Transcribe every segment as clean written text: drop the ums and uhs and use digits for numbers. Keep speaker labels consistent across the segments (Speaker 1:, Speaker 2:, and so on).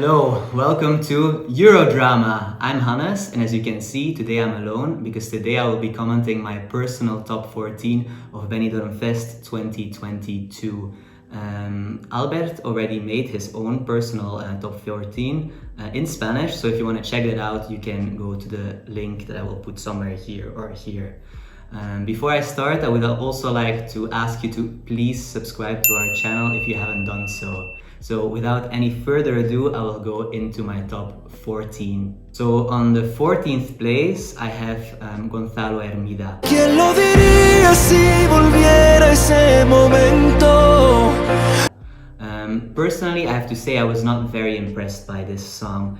Speaker 1: Hello, welcome to EuroDrama. I'm Hannes, and as you can see, today I'm alone because today I will be commenting my personal top 14 of Benidorm Fest 2022. Albert already made his own personal top 14 in Spanish, so if you want to check that out, you can go to the link that I will put somewhere here or here. Before I start, I would also like to ask you to please subscribe to our channel if you haven't done so. So without any further ado, I will go into my top 14. So on the 14th place, I have Gonzalo Himida. ¿Quién lo diría si volviera ese momento? Personally, I have to say I was not very impressed by this song.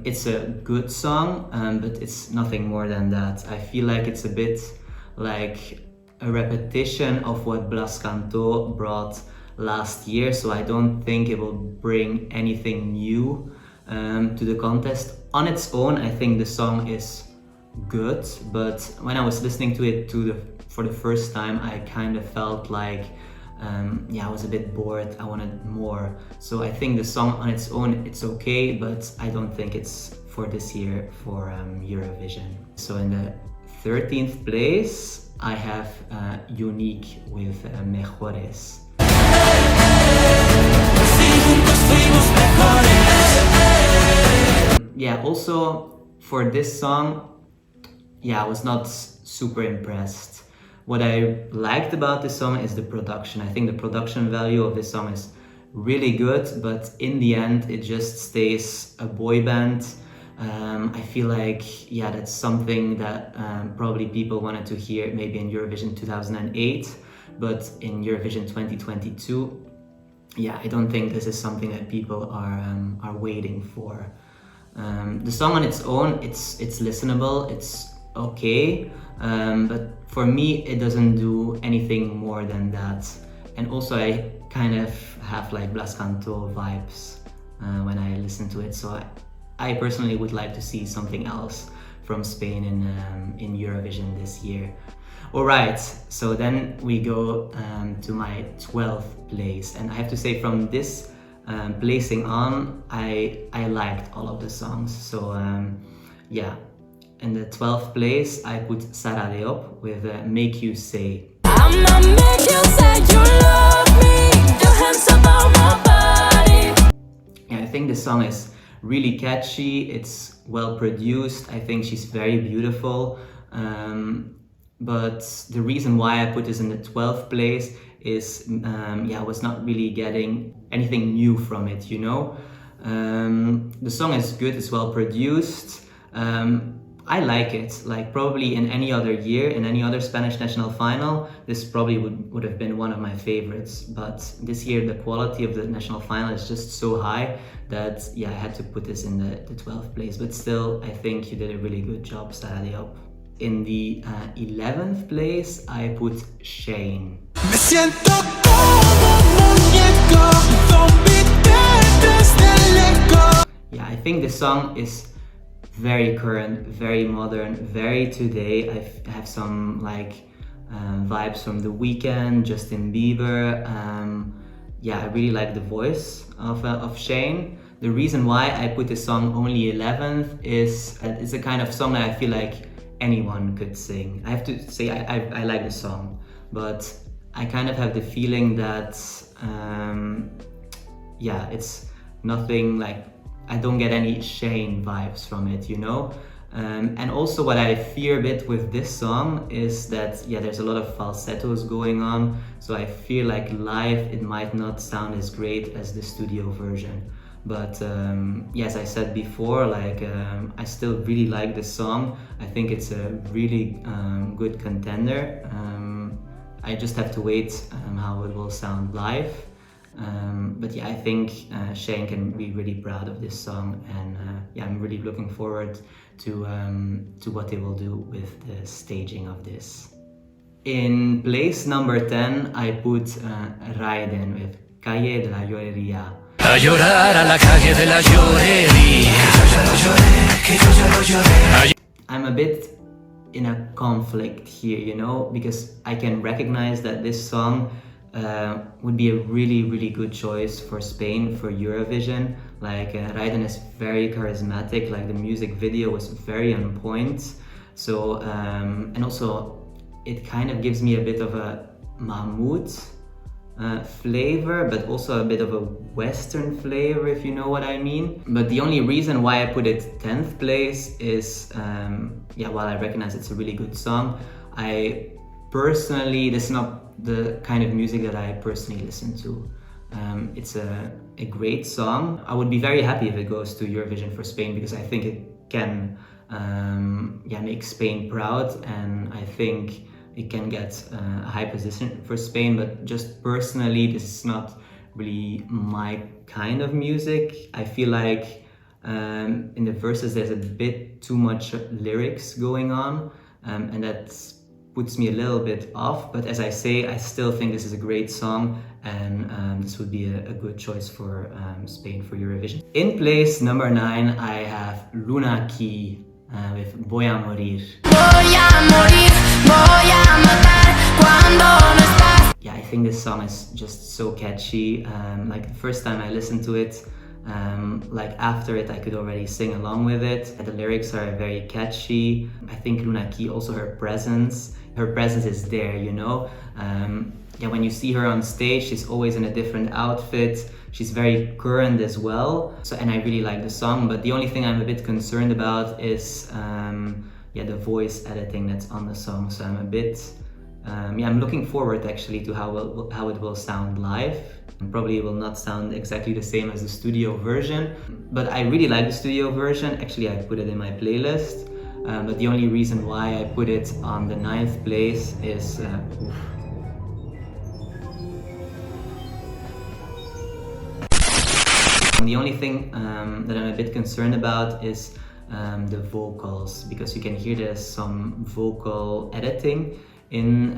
Speaker 1: It's a good song, but it's nothing more than that. I feel like it's a bit like a repetition of what Blas Cantó brought last year, so I don't think it will bring anything new to the contest. On its own, I think the song is good, but when I was listening to it for the first time, I kind of felt like I was a bit bored. I wanted more. So I think the song on its own, it's okay, but I don't think it's for this year for Eurovision. So in the 13th place, I have Unique with Mejores. Yeah, also for this song, I was not super impressed. What I liked about this song is the production. I think the production value of this song is really good, but in the end, it just stays a boy band. I feel like, that's something that probably people wanted to hear maybe in Eurovision 2008, but in Eurovision 2022, I don't think this is something that people are waiting for. The song on its own, it's listenable, it's okay, but for me it doesn't do anything more than that. And also I kind of have like Blas Cantó vibes when I listen to it, so I personally would like to see something else from Spain in Eurovision this year. Alright, so then we go to my 12th place, and I have to say from this placing on, I liked all of the songs. So in the 12th place I put Sara Diop with Make You Say. I'ma make you say you love me, your hands about my body. I think the song is really catchy, it's well produced, I think she's very beautiful. But the reason why I put this in the 12th place is I was not really getting anything new from it, you know. The song is good, it's well produced. I like it. Like probably in any other year, in any other Spanish national final, this probably would have been one of my favorites. But this year the quality of the national final is just so high that I had to put this in the 12th place. But still, I think you did a really good job, Sara Diop. In the 11th place, I put Shane. I think the song is very current, very modern, very today. I have some like vibes from The Weeknd, Justin Bieber. I really like the voice of Shane. The reason why I put the song only 11th is it's a kind of song that I feel like anyone could sing. I have to say I like the song, but I kind of have the feeling that it's nothing like, I don't get any Shane vibes from it, you know. And also what I fear a bit with this song is that there's a lot of falsettos going on, so I feel like live it might not sound as great as the studio version. But as I said before, like I still really like this song. I think it's a really good contender. I just have to wait how it will sound live. But I think Shane can be really proud of this song, and I'm really looking forward to what they will do with the staging of this. In place number 10, I put Ryden with Calle de la Llorería. A llorar a la calle de la llorería. I'm a bit in a conflict here, you know, because I can recognize that this song would be a really, really good choice for Spain for Eurovision. Like Ryden is very charismatic, like the music video was very on point. So, and also it kind of gives me a bit of a Mahmoud flavor, but also a bit of a Western flavor, if you know what I mean. But the only reason why I put it 10th place is, while I recognize it's a really good song, I personally, this is not the kind of music that I personally listen to. It's a great song. I would be very happy if it goes to Eurovision for Spain, because I think it can make Spain proud, and I think it can get a high position for Spain. But just personally, this is not really my kind of music. I feel like in the verses there's a bit too much lyrics going on, and that puts me a little bit off. But as I say, I still think this is a great song, and this would be a good choice for Spain for Eurovision. In place number 9, I have Luna Key with Voy a Morir. Voy a morir, voy a matar cuando no estás. Yeah, I think this song is just so catchy. Like the first time I listened to it, like after it I could already sing along with it. The lyrics are very catchy. I think Luna Key, also her presence is there, you know. When you see her on stage, she's always in a different outfit. She's very current as well. So, and I really like the song, but the only thing I'm a bit concerned about is the voice editing that's on the song. So I'm a bit I'm looking forward actually to how it will sound live. And probably it will not sound exactly the same as the studio version, but I really like the studio version. Actually, I put it in my playlist, but the only reason why I put it on the 9th place is the only thing that I'm a bit concerned about is the vocals, because you can hear there's some vocal editing in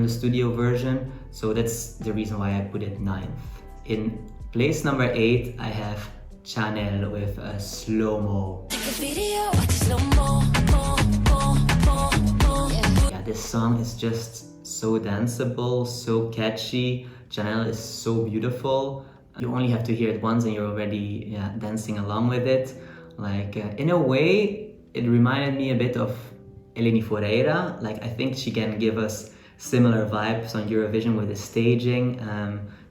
Speaker 1: the studio version. So that's the reason why I put it 9th. In place number 8, I have Chanel with Slow-Mo. Yeah, this song is just so danceable, so catchy. Chanel is so beautiful. You only have to hear it once and you're already dancing along with it. Like in a way, it reminded me a bit of Eleni Foureira. Like I think she can give us similar vibes on Eurovision with the staging.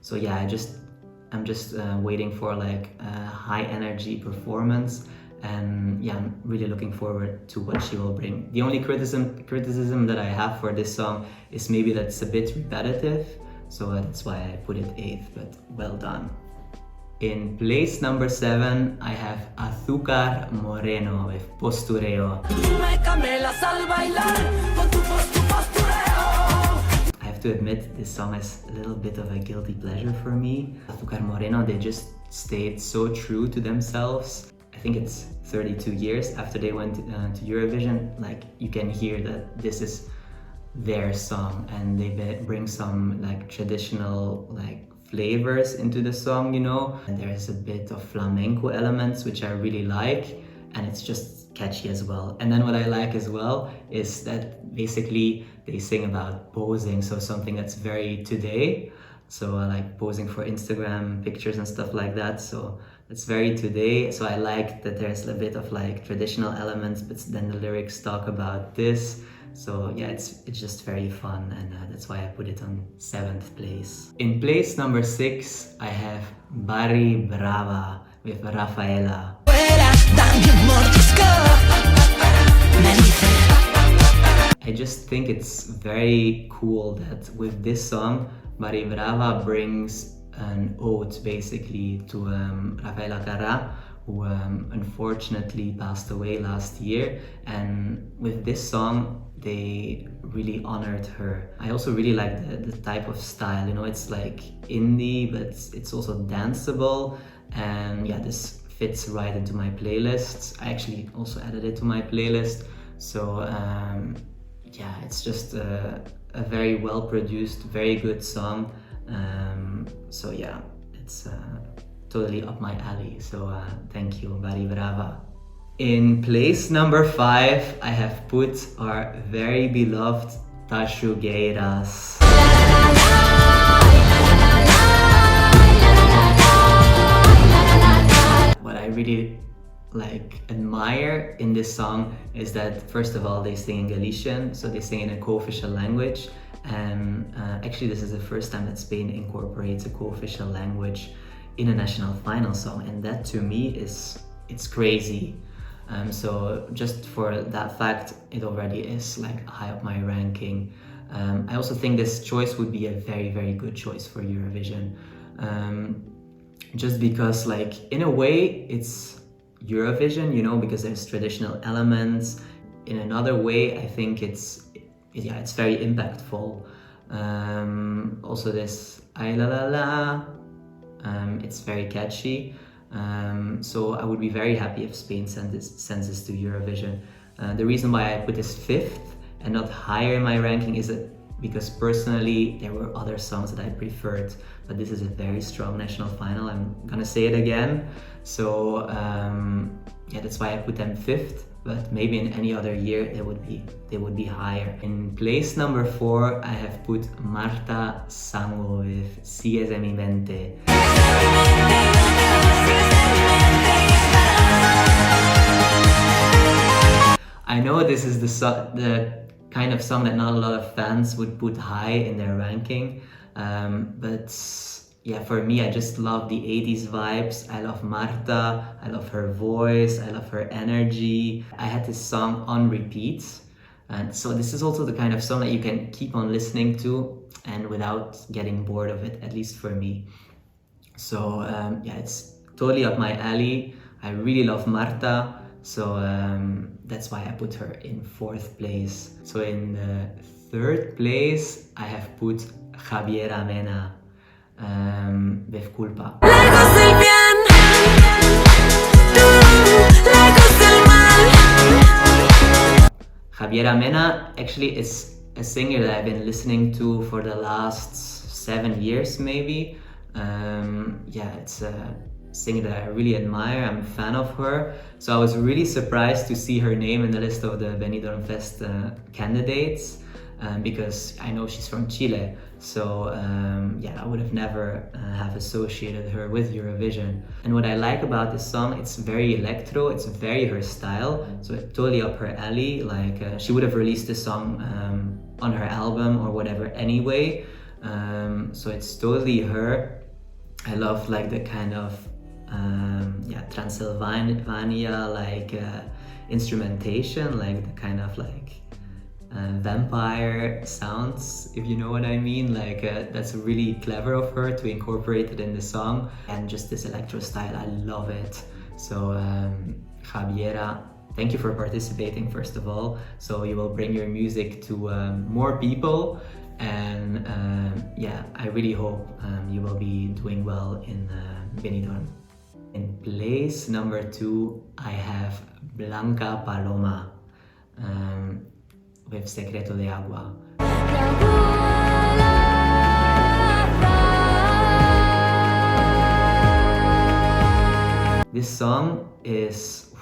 Speaker 1: So yeah, I'm just waiting for like a high energy performance, and yeah, I'm really looking forward to what she will bring. The only criticism that I have for this song is maybe that it's a bit repetitive. So that's why I put it 8th, but well done. In place number 7, I have Azúcar Moreno with Postureo. I have to admit, this song is a little bit of a guilty pleasure for me. Azúcar Moreno, they just stayed so true to themselves. I think it's 32 years after they went to Eurovision. Like you can hear that this is their song, and they bring some like traditional like flavors into the song, you know, and there's a bit of flamenco elements which I really like, and it's just catchy as well. And then what I like as well is that basically they sing about posing, so something that's very today. So I like posing for Instagram pictures and stuff like that, so it's very today. So I like that there's a bit of like traditional elements, but then the lyrics talk about this. So yeah, it's just very fun, and that's why I put it on 7th place. In place number 6, I have Barry Brava with Rafaela. I just think it's very cool that with this song, Barry Brava brings an ode basically to Rafaela Carrà, who unfortunately passed away last year, and with this song they really honored her. I also really like the type of style, you know, it's like indie, but it's also danceable, and yeah, this fits right into my playlist. I actually also added it to my playlist, so yeah, it's just a very well produced, very good song. So yeah, it's totally up my alley, so thank you, Barry Brava. In place number 5, I have put our very beloved Tashoo Gaydas. I really like admire in this song is that first of all they sing in Galician, so they sing in a co-official language, and actually this is the first time that Spain incorporates a co-official language in a national final song, and that to me it's crazy. So just for that fact, it already is like high up my ranking. I also think this choice would be a very, very good choice for Eurovision. Just because like in a way it's Eurovision, you know, because there's traditional elements. In another way, I think it's very impactful. Also this ay la la la, it's very catchy. So I would be very happy if Spain sends this to Eurovision. The reason why I put this 5th and not higher in my ranking is that because personally there were other songs that I preferred, but this is a very strong national final. I'm gonna say it again. So yeah, that's why I put them 5th, but maybe in any other year they would be higher. In place number 4, I have put Marta Sango with Sigues en mi mente. I know this is the kind of song that not a lot of fans would put high in their ranking, but yeah, for me, I just love the 80s vibes. I love Marta, I love her voice, I love her energy. I had this song on repeat, and so this is also the kind of song that you can keep on listening to and without getting bored of it, at least for me. So yeah, it's totally up my alley. I really love Marta, so that's why I put her in 4th place. So in the 3rd place, I have put Javier Amena with Culpa. Javier Amena actually is a singer that I've been listening to for the last 7 years maybe. Yeah, it's a singer that I really admire. I'm a fan of her. So I was really surprised to see her name in the list of the Benidorm Fest candidates, because I know she's from Chile. So yeah, I would have never have associated her with Eurovision. And what I like about this song, it's very electro, it's very her style, so it's totally up her alley. Like she would have released this song on her album or whatever anyway. So it's totally her. I love like the kind of yeah, Transylvania like instrumentation, like the kind of like vampire sounds, if you know what I mean. Like that's really clever of her to incorporate it in the song, and just this electro style, I love it. So Javiera, thank you for participating first of all. So you will bring your music to more people, and yeah, I really hope you will be doing well in Benidorm. In place number 2, I have Blanca Paloma with Secreto de Agua. This song is,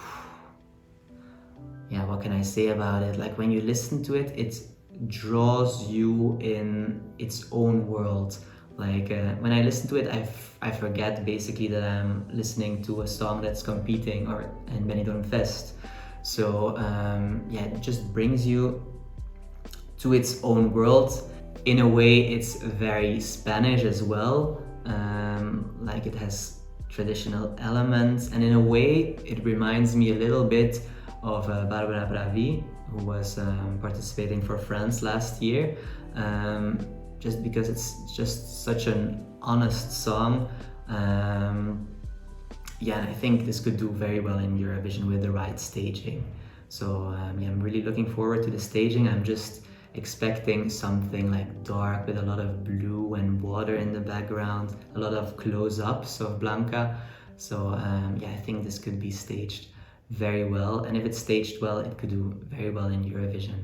Speaker 1: yeah, what can I say about it? Like when you listen to it, it draws you in its own world. Like when I listen to it, I forget basically that I'm listening to a song that's competing or in Benidorm Fest. So yeah, it just brings you to its own world. In a way, it's very Spanish as well. Like it has traditional elements, and in a way, it reminds me a little bit of Barbara Pravi, who was participating for France last year. Just because it's just such an honest song. Yeah, and I think this could do very well in Eurovision with the right staging. So yeah, I'm really looking forward to the staging. I'm just expecting something like dark with a lot of blue and water in the background, a lot of close-ups of Blanca. So yeah, I think this could be staged very well, and if it's staged well, it could do very well in Eurovision.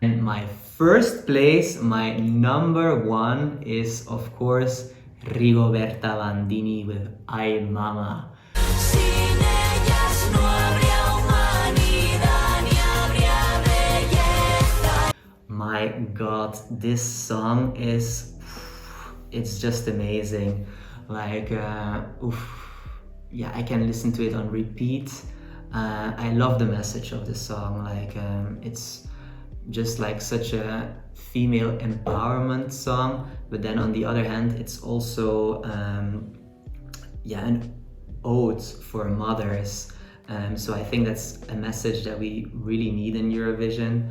Speaker 1: And my first place, my number 1 is of course Rigoberta Bandini with Ay Mama. My god, this song is, it's just amazing. Like oof, yeah, I can listen to it on repeat. I love the message of the song. Like it's just like such a female empowerment song, but then on the other hand, it's also yeah, an ode for mothers. So I think that's a message that we really need in Eurovision.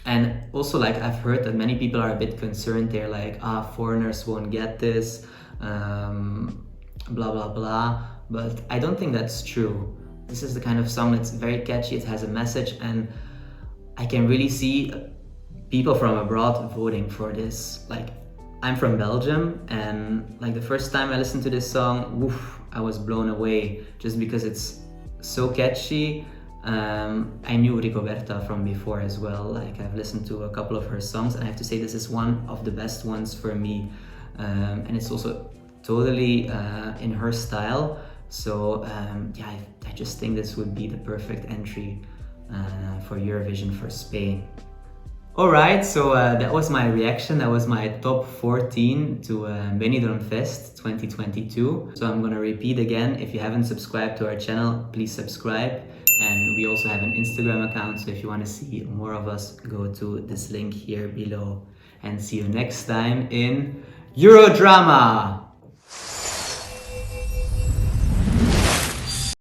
Speaker 1: And also, like, I've heard that many people are a bit concerned. They're like, foreigners won't get this, blah blah blah. But I don't think that's true. This is the kind of song that's very catchy. It has a message, and I can really see people from abroad voting for this. Like, I'm from Belgium, and like the first time I listened to this song, woof, I was blown away just because it's so catchy. I knew Rigoberta from before as well. Like, I've listened to a couple of her songs, and I have to say this is one of the best ones for me. And it's also totally in her style. So yeah, I just think this would be the perfect entry for Eurovision for Spain. Alright, so that was my reaction. That was my top 14 to Benidorm Fest 2022. So I'm gonna repeat again. If you haven't subscribed to our channel, please subscribe. And we also have an Instagram account, so if you want to see more of us, go to this link here below. And see you next time in EuroDrama!